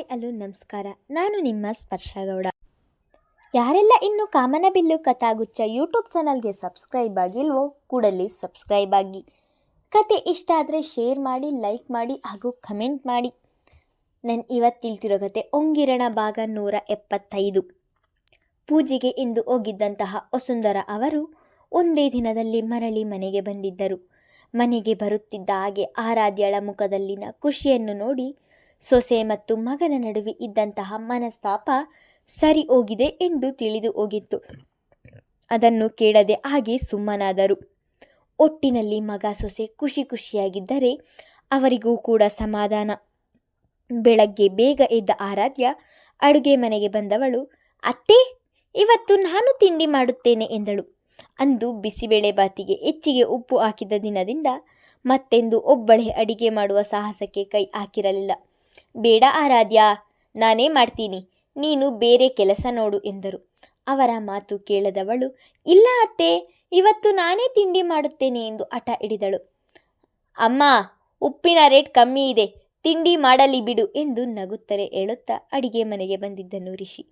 Hi hello ನಮಸ್ಕಾರ. ನಾನು ನಿಮ್ಮ ಸ್ಪರ್ಶಗೌಡ. ಯಾರೆಲ್ಲ ಇನ್ನೂ ಕಾಮನಬಿಲ್ಲು ಕಥಾಗುಚ್ಛ ಯೂಟ್ಯೂಬ್ ಚಾನಲ್ಗೆ ಸಬ್ಸ್ಕ್ರೈಬ್ ಆಗಿಲ್ವೋ ಕೂಡಲೇ ಸಬ್ಸ್ಕ್ರೈಬ್ ಆಗಿ. ಕತೆ ಇಷ್ಟ ಆದರೆ ಶೇರ್ ಮಾಡಿ, ಲೈಕ್ ಮಾಡಿ ಹಾಗೂ ಕಮೆಂಟ್ ಮಾಡಿ. ನಾನು ಇವತ್ತು ತಿಳ್ತಿರೋ ಕತೆ ಒಂಗಿರಣ ಭಾಗ 175. ಪೂಜೆಗೆ ಎಂದು ಹೋಗಿದ್ದಂತಹ ವಸುಂಧರ ಅವರು ಒಂದೇ ದಿನದಲ್ಲಿ ಮರಳಿ ಮನೆಗೆ ಬಂದಿದ್ದರು. ಮನೆಗೆ ಬರುತ್ತಿದ್ದ ಹಾಗೆ ಆರಾಧ್ಯಳ ಮುಖದಲ್ಲಿನ ಖುಷಿಯನ್ನು ನೋಡಿ ಸೊಸೆ ಮತ್ತು ಮಗನ ನಡುವೆ ಇದ್ದಂತಹ ಮನಸ್ತಾಪ ಸರಿ ಹೋಗಿದೆ ಎಂದು ತಿಳಿದು ಹೋಗಿತ್ತು. ಅದನ್ನು ಕೇಳದೆ ಹಾಗೆ ಸುಮ್ಮನಾದರು. ಒಟ್ಟಿನಲ್ಲಿ ಮಗ ಸೊಸೆ ಖುಷಿಯಾಗಿದ್ದರೆ ಅವರಿಗೂ ಕೂಡ ಸಮಾಧಾನ. ಬೆಳಗ್ಗೆ ಬೇಗ ಎದ್ದ ಆರಾಧ್ಯ ಅಡುಗೆ ಮನೆಗೆ ಬಂದವಳು, ಅತ್ತೆ, ಇವತ್ತು ನಾನು ತಿಂಡಿ ಮಾಡುತ್ತೇನೆ ಎಂದಳು. ಅಂದು ಬಿಸಿಬೇಳೆಬಾತಿಗೆ ಹೆಚ್ಚಿಗೆ ಉಪ್ಪು ಹಾಕಿದ ದಿನದಿಂದ ಮತ್ತೆಂದು ಒಬ್ಬಳೇ ಅಡಿಗೆ ಮಾಡುವ ಸಾಹಸಕ್ಕೆ ಕೈ ಹಾಕಿರಲಿಲ್ಲ. ಬೇಡ ಆರಾಧ್ಯ, ನಾನೇ ಮಾಡ್ತೀನಿ, ನೀನು ಬೇರೆ ಕೆಲಸ ನೋಡು ಎಂದರು. ಅವರ ಮಾತು ಕೇಳದವಳು, ಇಲ್ಲ ಅತ್ತೆ, ಇವತ್ತು ನಾನೇ ತಿಂಡಿ ಮಾಡುತ್ತೇನೆ ಎಂದು ಹಠ ಹಿಡಿದಳು. ಅಮ್ಮ, ಉಪ್ಪಿನ ರೇಟ್ ಕಮ್ಮಿ ಇದೆ, ತಿಂಡಿ ಮಾಡಲಿ ಬಿಡು ಎಂದು ನಗುತ್ತಲೇ ಹೇಳುತ್ತಾ ಅಡಿಗೆ ಮನೆಗೆ ಬಂದಿದ್ದನು ರಿಷಿ.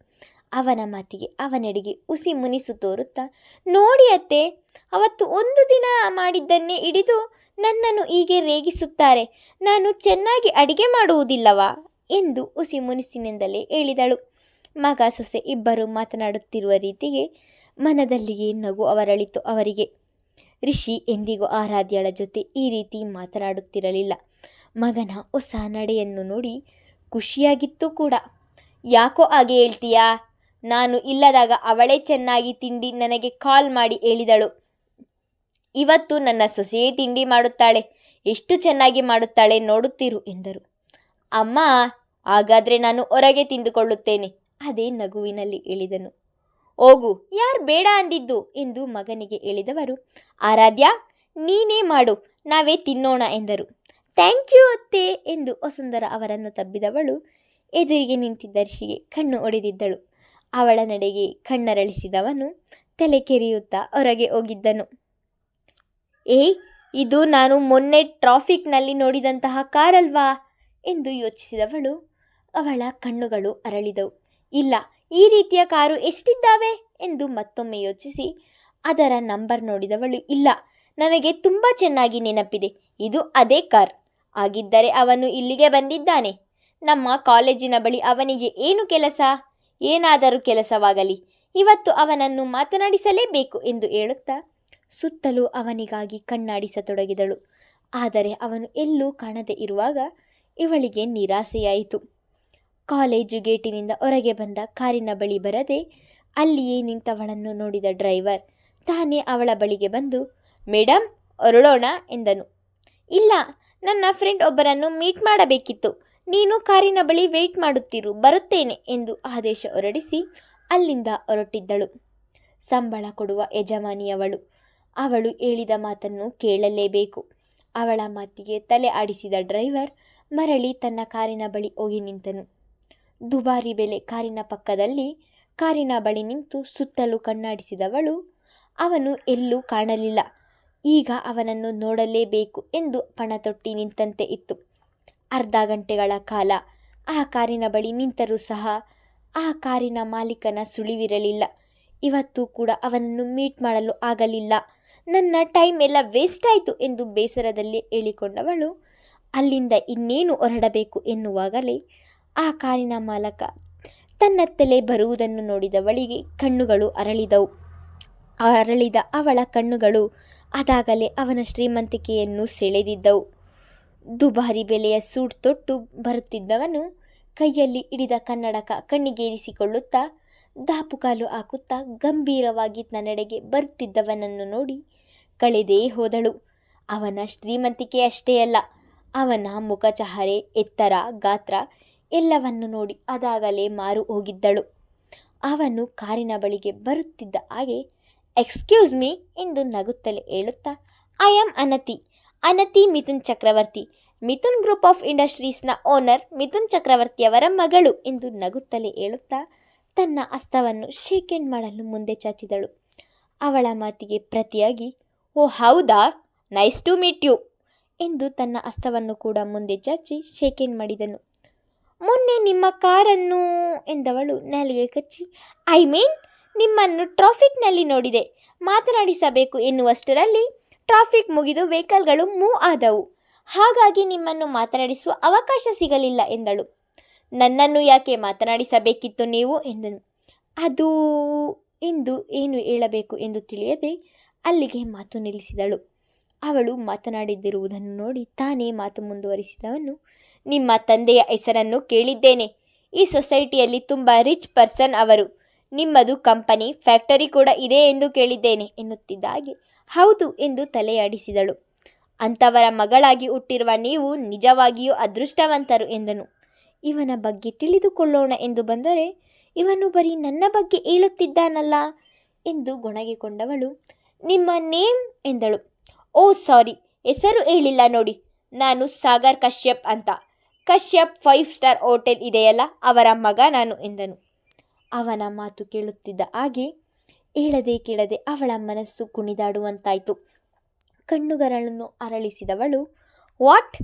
ಅವನ ಮಾತಿಗೆ ಅವನೆಡೆಗೆ ಹುಸಿ ಮುನಿಸು ತೋರುತ್ತಾ, ನೋಡಿ ಅತ್ತೆ, ಅವತ್ತು ಒಂದು ದಿನ ಮಾಡಿದ್ದನ್ನೇ ಹಿಡಿದು ನನ್ನನ್ನು ಹೀಗೆ ರೇಗಿಸುತ್ತಾರೆ. ನಾನು ಚೆನ್ನಾಗಿ ಅಡಿಗೆ ಮಾಡುವುದಿಲ್ಲವಾ ಎಂದು ಹುಸಿ ಮುನಿಸಿನಿಂದಲೇ ಹೇಳಿದಳು. ಮಗ ಸೊಸೆ ಇಬ್ಬರು ಮಾತನಾಡುತ್ತಿರುವ ರೀತಿಗೆ ಮನದಲ್ಲಿಯೇ ನಗು ಅವರಳಿತು ಅವರಿಗೆ. ರಿಷಿ ಎಂದಿಗೂ ಆರಾಧ್ಯಳ ಜೊತೆ ಈ ರೀತಿ ಮಾತನಾಡುತ್ತಿರಲಿಲ್ಲ. ಮಗನ ಹೊಸ ನಡೆಯನ್ನು ನೋಡಿ ಖುಷಿಯಾಗಿತ್ತು ಕೂಡ. ಯಾಕೋ ಹಾಗೆ ಹೇಳ್ತೀಯಾ? ನಾನು ಇಲ್ಲದಾಗ ಅವಳೇ ಚೆನ್ನಾಗಿ ತಿಂಡಿ ನನಗೆ ಕಾಲ್ ಮಾಡಿ ಹೇಳಿದಳು. ಇವತ್ತು ನನ್ನ ಸೊಸೆಯೇ ತಿಂಡಿ ಮಾಡುತ್ತಾಳೆ, ಎಷ್ಟು ಚೆನ್ನಾಗಿ ಮಾಡುತ್ತಾಳೆ ನೋಡುತ್ತೀರು ಎಂದರು. ಅಮ್ಮ, ಹಾಗಾದರೆ ನಾನು ಹೊರಗೆ ತಿಂದುಕೊಳ್ಳುತ್ತೇನೆ, ಅದೇ ನಗುವಿನಲ್ಲಿ ಹೇಳಿದನು. ಹೋಗು, ಯಾರು ಬೇಡ ಅಂದಿದ್ದು ಎಂದು ಮಗನಿಗೆ ಹೇಳಿದವರು, ಆರಾಧ್ಯ, ನೀನೇ ಮಾಡು, ನಾವೇ ತಿನ್ನೋಣ ಎಂದರು. ಥ್ಯಾಂಕ್ ಯು ಅತ್ತೆ ಎಂದು ವಸುಂಧರ ಅವರನ್ನು ತಬ್ಬಿದವಳು ಎದುರಿಗೆ ನಿಂತಿದ್ದ ರಿಷಿಗೆ ಕಣ್ಣು ಹೊಡೆದಿದ್ದಳು. ಅವಳ ನಡೆಗೆ ಕಣ್ಣರಳಿಸಿದವನು ತಲೆ ಕೆರೆಯುತ್ತಾ ಹೊರಗೆ ಹೋಗಿದ್ದನು. ಏಯ್, ಇದು ನಾನು ಮೊನ್ನೆ ಟ್ರಾಫಿಕ್ನಲ್ಲಿ ನೋಡಿದಂತಹ ಕಾರಲ್ವಾ ಎಂದು ಯೋಚಿಸಿದವಳು. ಅವಳ ಕಣ್ಣುಗಳು ಅರಳಿದವು. ಇಲ್ಲ, ಈ ರೀತಿಯ ಕಾರು ಎಷ್ಟಿದ್ದಾವೆ ಎಂದು ಮತ್ತೊಮ್ಮೆ ಯೋಚಿಸಿ ಅದರ ನಂಬರ್ ನೋಡಿದವಳು. ಇಲ್ಲ, ನನಗೆ ತುಂಬ ಚೆನ್ನಾಗಿ ನೆನಪಿದೆ, ಇದು ಅದೇ ಕಾರ್. ಆಗಿದ್ದರೆ ಅವನು ಇಲ್ಲಿಗೆ ಬಂದಿದ್ದಾನೆ. ನಮ್ಮ ಕಾಲೇಜಿನ ಬಳಿ ಅವನಿಗೆ ಏನು ಕೆಲಸ? ಏನಾದರೂ ಕೆಲಸವಾಗಲಿ, ಇವತ್ತು ಅವನನ್ನು ಮಾತನಾಡಿಸಲೇಬೇಕು ಎಂದು ಹೇಳುತ್ತಾ ಸುತ್ತಲೂ ಅವನಿಗಾಗಿ ಕಣ್ಣಾಡಿಸತೊಡಗಿದಳು. ಆದರೆ ಅವನು ಎಲ್ಲೂ ಕಾಣದೇ ಇರುವಾಗ ಇವಳಿಗೆ ನಿರಾಸೆಯಾಯಿತು. ಕಾಲೇಜು ಗೇಟಿನಿಂದ ಹೊರಗೆ ಬಂದ ಕಾರಿನ ಬಳಿ ಬರದೆ ಅಲ್ಲಿಯೇ ನಿಂತವಳನ್ನು ನೋಡಿದ ಡ್ರೈವರ್ ತಾನೇ ಅವಳ ಬಳಿಗೆ ಬಂದು, ಮೇಡಮ್, ಹೊರಡೋಣ ಎಂದನು. ಇಲ್ಲ, ನನ್ನ ಫ್ರೆಂಡ್ ಒಬ್ಬರನ್ನು ಮೀಟ್ ಮಾಡಬೇಕಿತ್ತು, ನೀನು ಕಾರಿನ ಬಳಿ ವೆಯ್ಟ್ ಮಾಡುತ್ತಿರು, ಬರುತ್ತೇನೆ ಎಂದು ಆದೇಶ ಹೊರಡಿಸಿ ಅಲ್ಲಿಂದ ಹೊರಟಿದ್ದಳು. ಸಂಬಳ ಕೊಡುವ ಯಜಮಾನಿಯವಳು. ಅವಳು ಹೇಳಿದ ಮಾತನ್ನು ಕೇಳಲೇಬೇಕು. ಅವಳ ಮಾತಿಗೆ ತಲೆ ಆಡಿಸಿದ ಡ್ರೈವರ್ ಮರಳಿ ತನ್ನ ಕಾರಿನ ಬಳಿ ಹೋಗಿ ನಿಂತನು. ದುಬಾರಿ ಬೆಲೆ ಕಾರಿನ ಪಕ್ಕದಲ್ಲಿ ಕಾರಿನ ಬಳಿ ನಿಂತು ಸುತ್ತಲೂ ಕಣ್ಣಾಡಿಸಿದವಳು ಅವನು ಎಲ್ಲೂ ಕಾಣಲಿಲ್ಲ. ಈಗ ಅವನನ್ನು ನೋಡಲೇಬೇಕು ಎಂದು ಪಣ ತೊಟ್ಟಿ ನಿಂತಂತೆ ಇತ್ತು. ಅರ್ಧ ಗಂಟೆಗಳ ಕಾಲ ಆ ಕಾರಿನ ಬಳಿ ನಿಂತರೂ ಸಹ ಆ ಕಾರಿನ ಮಾಲೀಕನ ಸುಳಿವಿರಲಿಲ್ಲ. ಇವತ್ತು ಕೂಡ ಅವನನ್ನು ಮೀಟ್ ಮಾಡಲು ಆಗಲಿಲ್ಲ. ನನ್ನ ಟೈಮ್ ಎಲ್ಲ ವೇಸ್ಟ್ ಆಯಿತು ಎಂದು ಬೇಸರದಲ್ಲಿ ಹೇಳಿಕೊಂಡವಳು ಅಲ್ಲಿಂದ ಇನ್ನೇನು ಹೊರಡಬೇಕು ಎನ್ನುವಾಗಲೇ ಆ ಕಾರಿನ ಮಾಲಕ ತನ್ನತ್ತಲೇ ಬರುವುದನ್ನು ನೋಡಿದವಳಿಗೆ ಕಣ್ಣುಗಳು ಅರಳಿದವು. ಅರಳಿದ ಅವಳ ಕಣ್ಣುಗಳು ಅದಾಗಲೇ ಅವನ ಶ್ರೀಮಂತಿಕೆಯನ್ನು ಸೆಳೆದಿದ್ದವು. ದುಬಾರಿ ಬೆಲೆಯ ಸೂಟ್ ತೊಟ್ಟು ಬರುತ್ತಿದ್ದವನು ಕೈಯಲ್ಲಿ ಹಿಡಿದ ಕನ್ನಡಕ ಕಣ್ಣಿಗೇರಿಸಿಕೊಳ್ಳುತ್ತಾ ದಾಪುಕಾಲು ಹಾಕುತ್ತಾ ಗಂಭೀರವಾಗಿ ತನ್ನೆಡೆಗೆ ಬರುತ್ತಿದ್ದವನನ್ನು ನೋಡಿ ಕಳೆದೇ ಹೋದಳು. ಅವನ ಶ್ರೀಮಂತಿಕೆ ಅಷ್ಟೇ ಅಲ್ಲ, ಅವನ ಮುಖಚಹರೆ, ಎತ್ತರ, ಗಾತ್ರ ಎಲ್ಲವನ್ನು ನೋಡಿ ಅದಾಗಲೇ ಮಾರು ಹೋಗಿದ್ದಳು. ಅವನು ಕಾರಿನ ಬಳಿಗೆ ಬರುತ್ತಿದ್ದ ಹಾಗೆ ಎಕ್ಸ್ಕ್ಯೂಸ್ ಮೀ ಎಂದು ನಗುತ್ತಲೇ ಹೇಳುತ್ತಾ, ಐ ಆಮ್ ಅನತಿ ಮಿಥುನ್ ಚಕ್ರವರ್ತಿ, ಮಿಥುನ್ ಗ್ರೂಪ್ ಆಫ್ ಇಂಡಸ್ಟ್ರೀಸ್ನ ಓನರ್ ಮಿಥುನ್ ಚಕ್ರವರ್ತಿಯವರ ಮಗಳು ಎಂದು ನಗುತ್ತಲೇ ಹೇಳುತ್ತಾ ತನ್ನ ಹಸ್ತವನ್ನು ಶೇಕ್ ಹ್ಯಾಂಡ್ ಮಾಡಲು ಮುಂದೆ ಚಾಚಿದಳು. ಅವಳ ಮಾತಿಗೆ ಪ್ರತಿಯಾಗಿ, ಓ ಹೌದಾ, ನೈಸ್ ಟು ಮೀಟ್ ಯು ಎಂದು ತನ್ನ ಹಸ್ತವನ್ನು ಕೂಡ ಮುಂದೆ ಚಾಚಿ ಶೇಕ್ ಹ್ಯಾಂಡ್ ಮಾಡಿದನು. ಮೊನ್ನೆ ನಿಮ್ಮ ಕಾರನ್ನು ಎಂದವಳು ನಾಲಿಗೆ ಕಚ್ಚಿ. ಐ ಮೀನ್ ನಿಮ್ಮನ್ನು ಟ್ರಾಫಿಕ್ನಲ್ಲಿ ನೋಡಿದೆ. ಮಾತನಾಡಿಸಬೇಕು ಎನ್ನುವಷ್ಟರಲ್ಲಿ ಟ್ರಾಫಿಕ್ ಮುಗಿದು ವೆಹಿಕಲ್ಗಳು ಮೂವ್ ಆದವು. ಹಾಗಾಗಿ ನಿಮ್ಮನ್ನು ಮಾತನಾಡಿಸುವ ಅವಕಾಶ ಸಿಗಲಿಲ್ಲ ಎಂದಳು. ನನ್ನನ್ನು ಯಾಕೆ ಮಾತನಾಡಿಸಬೇಕಿತ್ತು ನೀವು ಎಂದನು. ಅದು ಎಂದು ಏನು ಹೇಳಬೇಕು ಎಂದು ತಿಳಿಯದೆ ಅಲ್ಲಿಗೆ ಮಾತು ನಿಲ್ಲಿಸಿದಳು. ಅವಳು ಮಾತನಾಡಿದ್ದಿರುವುದನ್ನು ನೋಡಿ ತಾನೇ ಮಾತು ಮುಂದುವರಿಸಿದವನು, ನಿಮ್ಮ ತಂದೆಯ ಹೆಸರನ್ನು ಕೇಳಿದ್ದೇನೆ. ಈ ಸೊಸೈಟಿಯಲ್ಲಿ ತುಂಬ ರಿಚ್ ಪರ್ಸನ್ ಅವರು. ನಿಮ್ಮದು ಕಂಪನಿ, ಫ್ಯಾಕ್ಟರಿ ಕೂಡ ಇದೆ ಎಂದು ಕೇಳಿದ್ದೇನೆ ಎನ್ನುತ್ತಿದ್ದ ಹಾಗೆ ಹೌದು ಎಂದು ತಲೆಯಾಡಿಸಿದಳು. ಅಂಥವರ ಮಗಳಾಗಿ ಹುಟ್ಟಿರುವ ನೀವು ನಿಜವಾಗಿಯೂ ಅದೃಷ್ಟವಂತರು ಎಂದನು. ಇವನ ಬಗ್ಗೆ ತಿಳಿದುಕೊಳ್ಳೋಣ ಎಂದು ಬಂದರೆ ಇವನು ಬರೀ ನನ್ನ ಬಗ್ಗೆ ಹೇಳುತ್ತಿದ್ದಾನಲ್ಲ ಎಂದು ಗೊಣಗಿಕೊಂಡವಳು, ನಿಮ್ಮ ನೇಮ್ ಎಂದಳು. ಓ ಸಾರಿ, ಹೆಸರು ಹೇಳಿಲ್ಲ ನೋಡಿ. ನಾನು ಸಾಗರ್ ಕಶ್ಯಪ್ ಅಂತ. ಕಶ್ಯಪ್ 5 ಸ್ಟಾರ್ ಹೋಟೆಲ್ ಇದೆಯಲ್ಲ, ಅವರ ಮಗ ನಾನು ಎಂದನು. ಅವನ ಮಾತು ಕೇಳುತ್ತಿದ್ದ ಹಾಗೆ ಹೇಳದೆ ಕೇಳದೆ ಅವಳ ಮನಸ್ಸು ಕುಣಿದಾಡುವಂತಾಯಿತು. ಕಣ್ಣುಗಳನ್ನು ಅರಳಿಸಿದವಳು, ವಾಟ್,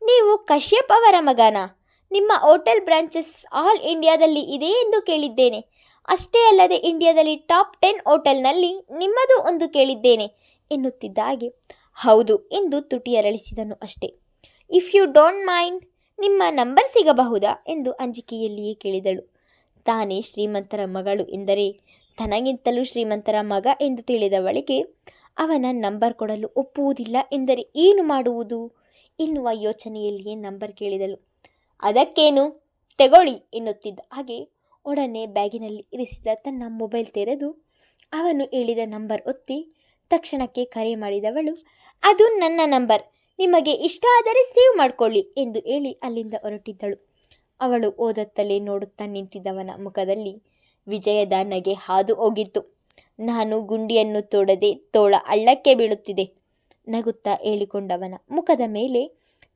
ನೀವು ಕಶ್ಯಪ್ ಅವರ ಮಗನಾ? ನಿಮ್ಮ ಹೋಟೆಲ್ ಬ್ರಾಂಚಸ್ ಆಲ್ ಇಂಡಿಯಾದಲ್ಲಿ ಇದೆ ಎಂದು ಕೇಳಿದ್ದೇನೆ. ಅಷ್ಟೇ ಅಲ್ಲದೆ ಇಂಡಿಯಾದಲ್ಲಿ ಟಾಪ್ 10 ಹೋಟೆಲ್ನಲ್ಲಿ ನಿಮ್ಮದು ಒಂದು ಕೇಳಿದ್ದೇನೆ ಎನ್ನುತ್ತಿದ್ದ ಹಾಗೆ ಹೌದು ಎಂದು ತುಟಿ ಅರಳಿಸಿದನು ಅಷ್ಟೇ. ಇಫ್ ಯು ಡೋಂಟ್ ಮೈಂಡ್, ನಿಮ್ಮ ನಂಬರ್ ಸಿಗಬಹುದಾ ಎಂದು ಅಂಜಿಕೆಯಲ್ಲಿಯೇ ಕೇಳಿದಳು. ತಾನೇ ಶ್ರೀಮಂತರ ಮಗಳು ಎಂದರೆ ತನಗಿಂತಲೂ ಶ್ರೀಮಂತರ ಮಗ ಎಂದು ತಿಳಿದವಳಿಗೆ ಅವನ ನಂಬರ್ ಕೊಡಲು ಒಪ್ಪುವುದಿಲ್ಲ ಎಂದರೆ ಏನು ಮಾಡುವುದು ಎನ್ನುವ ಯೋಚನೆಯಲ್ಲಿಯೇ ನಂಬರ್ ಕೇಳಿದಳು. ಅದಕ್ಕೇನು, ತೆಗೊಳ್ಳಿ ಎನ್ನುತ್ತಿದ್ದ ಹಾಗೆ ಒಡನೆ ಬ್ಯಾಗಿನಲ್ಲಿ ಇರಿಸಿದ ತನ್ನ ಮೊಬೈಲ್ ತೆರೆದು ಅವನು ಹೇಳಿದ ನಂಬರ್ ಒತ್ತಿ ತಕ್ಷಣಕ್ಕೆ ಕರೆ ಮಾಡಿದವಳು, ಅದು ನನ್ನ ನಂಬರ್, ನಿಮಗೆ ಇಷ್ಟ ಆದರೆ ಸೇವ್ ಮಾಡಿಕೊಳ್ಳಿ ಎಂದು ಹೇಳಿ ಅಲ್ಲಿಂದ ಹೊರಟಿದ್ದಳು. ಅವಳು ಓದತ್ತಲೇ ನೋಡುತ್ತಾ ನಿಂತಿದ್ದವನ ಮುಖದಲ್ಲಿ ವಿಜಯದ ನಗೆ ಹಾದು ಹೋಗಿತ್ತು. ನಾನು ಗುಂಡಿಯನ್ನು ತೋಡದೆ ತೋಳ ಹಳ್ಳಕ್ಕೆ ಬೀಳುತ್ತಿದೆ ನಗುತ್ತಾ ಹೇಳಿಕೊಂಡವನ ಮುಖದ ಮೇಲೆ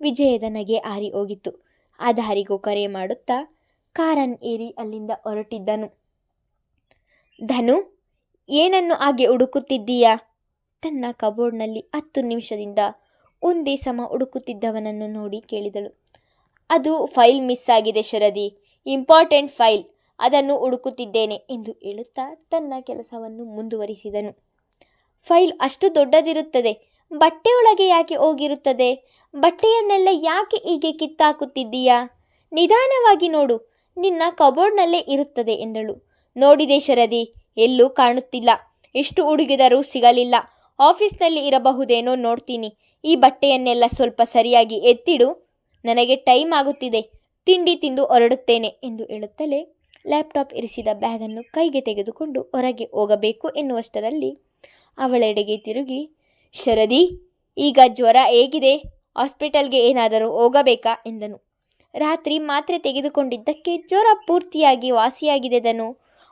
ವಿಜಯದ ನಗೆ ಹಾರಿ ಹೋಗಿತ್ತು. ಆಧಾರಿಗೂ ಕರೆ ಮಾಡುತ್ತಾ ಕಾರನ್ನು ಏರಿ ಅಲ್ಲಿಂದ ಹೊರಟಿದ್ದನು. ಧನು, ಏನನ್ನು ಹಾಗೆ ಹುಡುಕುತ್ತಿದ್ದೀಯಾ? ತನ್ನ ಕಬೋರ್ಡ್ನಲ್ಲಿ 10 ನಿಮಿಷದಿಂದ ಒಂದೇ ಸಮ ಹುಡುಕುತ್ತಿದ್ದವನನ್ನು ನೋಡಿ ಕೇಳಿದಳು. ಅದು ಫೈಲ್ ಮಿಸ್ ಆಗಿದೆ ಶರದಿ, ಇಂಪಾರ್ಟೆಂಟ್ ಫೈಲ್, ಅದನ್ನು ಹುಡುಕುತ್ತಿದ್ದೇನೆ ಎಂದು ಹೇಳುತ್ತಾ ತನ್ನ ಕೆಲಸವನ್ನು ಮುಂದುವರಿಸಿದನು. ಫೈಲ್ ಅಷ್ಟು ದೊಡ್ಡದಿರುತ್ತದೆ, ಬಟ್ಟೆಯೊಳಗೆ ಯಾಕೆ ಹೋಗಿರುತ್ತದೆ? ಬಟ್ಟೆಯನ್ನೆಲ್ಲ ಯಾಕೆ ಹೀಗೆ ಕಿತ್ತಾಕುತ್ತಿದ್ದೀಯಾ? ನಿಧಾನವಾಗಿ ನೋಡು, ನಿನ್ನ ಕಬೋರ್ಡ್ನಲ್ಲೇ ಇರುತ್ತದೆ ಎಂದಳು. ನೋಡಿದೆ ಶರದಿ, ಎಲ್ಲೂ ಕಾಣುತ್ತಿಲ್ಲ. ಎಷ್ಟು ಹುಡುಗಿದರೂ ಸಿಗಲಿಲ್ಲ. ಆಫೀಸ್ನಲ್ಲಿ ಇರಬಹುದೇನೋ ನೋಡ್ತೀನಿ. ಈ ಬಟ್ಟೆಯನ್ನೆಲ್ಲ ಸ್ವಲ್ಪ ಸರಿಯಾಗಿ ಎತ್ತಿಡು, ನನಗೆ ಟೈಮ್ ಆಗುತ್ತಿದೆ, ತಿಂಡಿ ತಿಂದು ಹೊರಡುತ್ತೇನೆ ಎಂದು ಹೇಳುತ್ತಲೇ ಲ್ಯಾಪ್ಟಾಪ್ ಇರಿಸಿದ ಬ್ಯಾಗನ್ನು ಕೈಗೆ ತೆಗೆದುಕೊಂಡು ಹೊರಗೆ ಹೋಗಬೇಕು ಎನ್ನುವಷ್ಟರಲ್ಲಿ ಅವಳೆಡೆಗೆ ತಿರುಗಿ, ಶರದಿ, ಈಗ ಜ್ವರ ಹೇಗಿದೆ? ಹಾಸ್ಪಿಟಲ್ಗೆ ಏನಾದರೂ ಹೋಗಬೇಕಾ ಎಂದನು. ರಾತ್ರಿ ಮಾತ್ರೆ ತೆಗೆದುಕೊಂಡಿದ್ದಕ್ಕೆ ಜ್ವರ ಪೂರ್ತಿಯಾಗಿ ವಾಸಿಯಾಗಿದೆ ಧನು,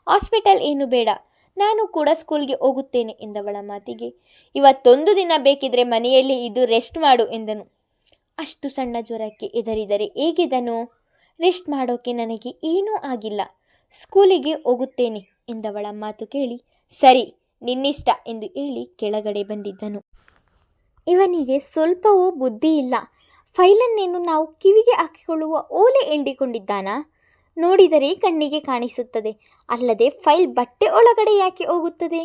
ಹಾಸ್ಪಿಟಲ್ ಏನು ಬೇಡ, ನಾನು ಕೂಡ ಸ್ಕೂಲ್ಗೆ ಹೋಗುತ್ತೇನೆ ಎಂದವಳ ಮಾತಿಗೆ, ಇವತ್ತೊಂದು ದಿನ ಬೇಕಿದ್ರೆ ಮನೆಯಲ್ಲಿ ಇದ್ದು ರೆಸ್ಟ್ ಮಾಡು ಎಂದನು. ಅಷ್ಟು ಸಣ್ಣ ಜ್ವರಕ್ಕೆ ಹೆದರಿದರೆ ಹೇಗೆ ಧನು? ರೆಸ್ಟ್ ಮಾಡೋಕೆ ನನಗೆ ಏನೂ ಆಗಿಲ್ಲ, ಸ್ಕೂಲಿಗೆ ಹೋಗುತ್ತೇನೆ ಎಂದವಳ ಮಾತು ಕೇಳಿ, ಸರಿ ನಿನ್ನಿಷ್ಟ ಎಂದು ಹೇಳಿ ಕೆಳಗಡೆ ಬಂದಿದ್ದನು. ಇವನಿಗೆ ಸ್ವಲ್ಪವೂ ಬುದ್ಧಿ ಇಲ್ಲ. ಫೈಲನ್ನೇನು ನಾವು ಕಿವಿಗೆ ಹಾಕಿಕೊಳ್ಳುವ ಓಲೆ ಎಂಡಿಕೊಂಡಿದ್ದಾನಾ? ನೋಡಿದರೆ ಕಣ್ಣಿಗೆ ಕಾಣಿಸುತ್ತದೆ, ಅಲ್ಲದೆ ಫೈಲ್ ಬಟ್ಟೆ ಒಳಗಡೆ ಯಾಕೆ ಹೋಗುತ್ತದೆ?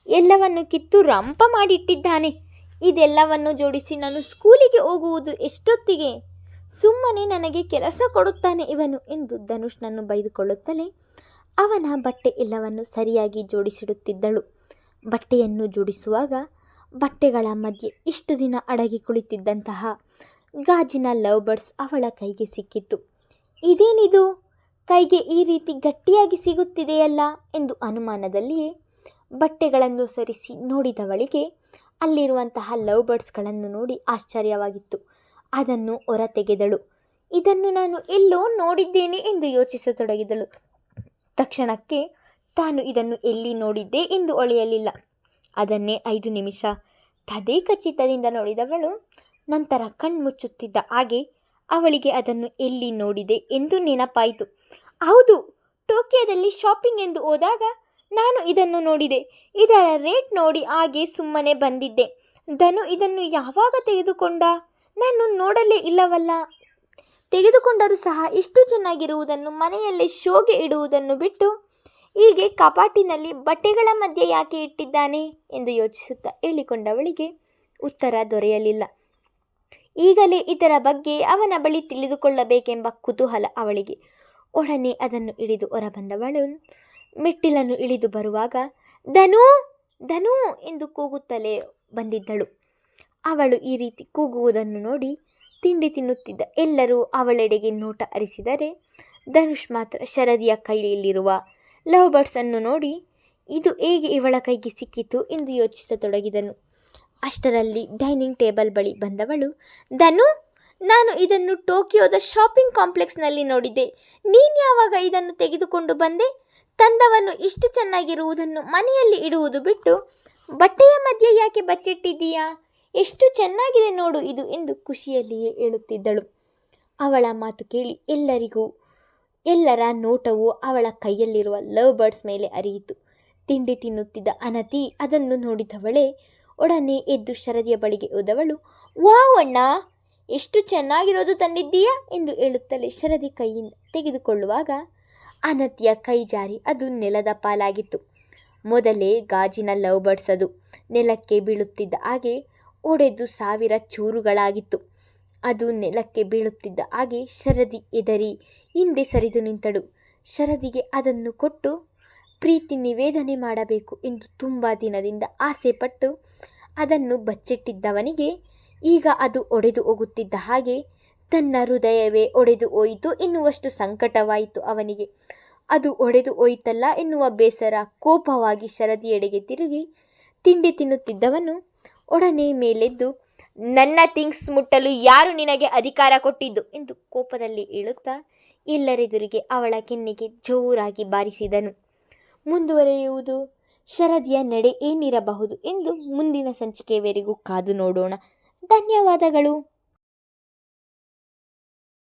ಎಲ್ಲವನ್ನು ಕಿತ್ತು ರಂಪ ಮಾಡಿಟ್ಟಿದ್ದಾನೆ. ಇದೆಲ್ಲವನ್ನು ಜೋಡಿಸಿ ನಾನು ಸ್ಕೂಲಿಗೆ ಹೋಗುವುದು ಎಷ್ಟೊತ್ತಿಗೆ? ಸುಮ್ಮನೆ ನನಗೆ ಕೆಲಸ ಕೊಡುತ್ತಾನೆ ಇವನು ಎಂದು ಧನುಷ್ನನ್ನು ಬೈದುಕೊಳ್ಳುತ್ತಲೇ ಅವನ ಬಟ್ಟೆ ಎಲ್ಲವನ್ನು ಸರಿಯಾಗಿ ಜೋಡಿಸಿಡುತ್ತಿದ್ದಳು. ಬಟ್ಟೆಯನ್ನು ಜೋಡಿಸುವಾಗ ಬಟ್ಟೆಗಳ ಮಧ್ಯೆ ಇಷ್ಟು ದಿನ ಅಡಗಿ ಕುಳಿತಿದ್ದಂತಹ ಗಾಜಿನ ಲವ್ ಬರ್ಡ್ಸ್ ಅವಳ ಕೈಗೆ ಸಿಕ್ಕಿತ್ತು. ಇದೇನಿದು, ಕೈಗೆ ಈ ರೀತಿ ಗಟ್ಟಿಯಾಗಿ ಸಿಗುತ್ತಿದೆಯಲ್ಲ ಎಂದು ಅನುಮಾನದಲ್ಲಿಯೇ ಬಟ್ಟೆಗಳನ್ನು ಸರಿಸಿ ನೋಡಿದವಳಿಗೆ ಅಲ್ಲಿರುವಂತಹ ಲವ್ ಬರ್ಡ್ಸ್ಗಳನ್ನು ನೋಡಿ ಆಶ್ಚರ್ಯವಾಗಿತ್ತು. ಅದನ್ನು ಹೊರತೆಗೆದಳು. ಇದನ್ನು ನಾನು ಎಲ್ಲೋ ನೋಡಿದ್ದೇನೆ ಎಂದು ಯೋಚಿಸತೊಡಗಿದಳು. ತಕ್ಷಣಕ್ಕೆ ತಾನು ಇದನ್ನು ಎಲ್ಲಿ ನೋಡಿದ್ದೆ ಎಂದು ಹೊಳೆಯಲಿಲ್ಲ. ಅದನ್ನೇ 5 ನಿಮಿಷ ತದೇಕಚಿತ್ತದಿಂದ ನೋಡಿದವಳು ನಂತರ ಕಣ್ಮುಚ್ಚುತ್ತಿದ್ದ ಹಾಗೆ ಅವಳಿಗೆ ಅದನ್ನು ಎಲ್ಲಿ ನೋಡಿದೆ ಎಂದು ನೆನಪಾಯಿತು. ಹೌದು, ಟೋಕಿಯೋದಲ್ಲಿ ಶಾಪಿಂಗ್ ಎಂದು ಹೋದಾಗ ನಾನು ಇದನ್ನು ನೋಡಿದೆ. ಇದರ ರೇಟ್ ನೋಡಿ ಹಾಗೆ ಸುಮ್ಮನೆ ಬಂದಿದ್ದೆ. ಧನು ಇದನ್ನು ಯಾವಾಗ ತೆಗೆದುಕೊಂಡ? ನಾನು ನೋಡಲೇ ಇಲ್ಲವಲ್ಲ. ತೆಗೆದುಕೊಂಡರೂ ಸಹ ಇಷ್ಟು ಚೆನ್ನಾಗಿರುವುದನ್ನು ಮನೆಯಲ್ಲೇ ಶೋಗೆ ಇಡುವುದನ್ನು ಬಿಟ್ಟು ಹೀಗೆ ಕಪಾಟಿನಲ್ಲಿ ಬಟ್ಟೆಗಳ ಮಧ್ಯೆ ಯಾಕೆ ಇಟ್ಟಿದ್ದಾನೆ ಎಂದು ಯೋಚಿಸುತ್ತಾ ಹೇಳಿಕೊಂಡವಳಿಗೆ ಉತ್ತರ ದೊರೆಯಲಿಲ್ಲ. ಈಗಲೇ ಇದರ ಬಗ್ಗೆ ಅವನ ಬಳಿ ತಿಳಿದುಕೊಳ್ಳಬೇಕೆಂಬ ಕುತೂಹಲ ಅವಳಿಗೆ. ಒಡನೆ ಅದನ್ನು ಹಿಡಿದು ಹೊರಬಂದವಳು ಮೆಟ್ಟಿಲನ್ನು ಇಳಿದು ಬರುವಾಗ ಧನು ಧನು ಎಂದು ಕೂಗುತ್ತಲೇ ಬಂದಿದ್ದಳು. ಅವಳು ಈ ರೀತಿ ಕೂಗುವುದನ್ನು ನೋಡಿ ತಿಂಡಿ ತಿನ್ನುತ್ತಿದ್ದ ಎಲ್ಲರೂ ಅವಳೆಡೆಗೆ ನೋಟ ಹರಿಸಿದರೆ ಧನುಷ್ ಮಾತ್ರ ಶರದಿಯ ಕೈಯಲ್ಲಿರುವ ಲವ್ ಬರ್ಡ್ಸ್ ಅನ್ನು ನೋಡಿ ಇದು ಹೇಗೆ ಇವಳ ಕೈಗೆ ಸಿಕ್ಕಿತು ಎಂದು ಯೋಚಿಸತೊಡಗಿದನು. ಅಷ್ಟರಲ್ಲಿ ಡೈನಿಂಗ್ ಟೇಬಲ್ ಬಳಿ ಬಂದವಳು ಧನು, ನಾನು ಇದನ್ನು ಟೋಕಿಯೋದ ಶಾಪಿಂಗ್ ಕಾಂಪ್ಲೆಕ್ಸ್ನಲ್ಲಿ ನೋಡಿದ್ದೆ. ನೀನು ಯಾವಾಗ ಇದನ್ನು ತೆಗೆದುಕೊಂಡು ಬಂದೆ? ತಂದವನ್ನು ಇಷ್ಟು ಚೆನ್ನಾಗಿರುವುದನ್ನು ಮನೆಯಲ್ಲಿ ಇಡುವುದು ಬಿಟ್ಟು ಬಟ್ಟೆಯ ಮಧ್ಯೆ ಯಾಕೆ ಬಚ್ಚಿಟ್ಟಿದ್ದೀಯಾ? ಎಷ್ಟು ಚೆನ್ನಾಗಿದೆ ನೋಡು ಇದು ಎಂದು ಖುಷಿಯಲ್ಲಿಯೇ ಹೇಳುತ್ತಿದ್ದಳು. ಅವಳ ಮಾತು ಕೇಳಿ ಎಲ್ಲರ ನೋಟವು ಅವಳ ಕೈಯಲ್ಲಿರುವ ಲವ್ ಬರ್ಡ್ಸ್ ಮೇಲೆ ಹರಿಯಿತು. ತಿಂಡಿ ತಿನ್ನುತ್ತಿದ್ದ ಅನತಿ ಅದನ್ನು ನೋಡಿದವಳೇ ಒಡನೆ ಎದ್ದು ಶರದಿಯ ಬಳಿಗೆ ಹೋದವಳು ವಾವ್ ಅಣ್ಣ, ಎಷ್ಟು ಚೆನ್ನಾಗಿರೋದು ತಂದಿದ್ದೀಯಾ ಎಂದು ಹೇಳುತ್ತಲೇ ಶರದಿ ಕೈಯಿಂದ ತೆಗೆದುಕೊಳ್ಳುವಾಗ ಅನತಿಯ ಕೈ ಜಾರಿ ಅದು ನೆಲದ ಪಾಲಾಗಿತ್ತು. ಮೊದಲೇ ಗಾಜಿನ ಲವ್ ಬರ್ಡ್ಸ್ ಅದು ನೆಲಕ್ಕೆ ಬೀಳುತ್ತಿದ್ದ ಹಾಗೆ ಒಡೆದು 1000 ಚೂರುಗಳಾಗಿತ್ತು. ಅದು ನೆಲಕ್ಕೆ ಬೀಳುತ್ತಿದ್ದ ಹಾಗೆ ಶರದಿ ಎದರಿ ಹಿಂದೆ ಸರಿದು ನಿಂತಳು. ಶರದಿಗೆ ಅದನ್ನು ಕೊಟ್ಟು ಪ್ರೀತಿ ನಿವೇದನೆ ಮಾಡಬೇಕು ಎಂದು ತುಂಬ ದಿನದಿಂದ ಆಸೆಪಟ್ಟು ಅದನ್ನು ಬಚ್ಚಿಟ್ಟಿದ್ದವನಿಗೆ ಈಗ ಅದು ಒಡೆದು ಹೋಗುತ್ತಿದ್ದ ಹಾಗೆ ತನ್ನ ಹೃದಯವೇ ಒಡೆದು ಹೋಯಿತು ಎನ್ನುವಷ್ಟು ಸಂಕಟವಾಯಿತು ಅವನಿಗೆ. ಅದು ಒಡೆದು ಹೋಯಿತಲ್ಲ ಎನ್ನುವ ಬೇಸರ, ಕೋಪವಾಗಿ ಶರದಿಯೆಡೆಗೆ ತಿರುಗಿ ತಿಂಡಿ ತಿನ್ನುತ್ತಿದ್ದವನು ಒಡನೆ ಮೇಲೆದ್ದು ನನ್ನ ಥಿಂಗ್ಸ್ ಮುಟ್ಟಲು ಯಾರು ನಿನಗೆ ಅಧಿಕಾರ ಕೊಟ್ಟಿದ್ದು ಎಂದು ಕೋಪದಲ್ಲಿ ಹೇಳುತ್ತಾ ಎಲ್ಲರೆದುರಿಗೆ ಅವಳ ಕೆನ್ನೆಗೆ ಜೋರಾಗಿ ಬಾರಿಸಿದನು. ಮುಂದುವರೆಯುವುದು ಶರದಿಯ ನಡೆ ಏನಿರಬಹುದು ಎಂದು ಮುಂದಿನ ಸಂಚಿಕೆಯವರೆಗೂ ಕಾದು ನೋಡೋಣ. ಧನ್ಯವಾದಗಳು.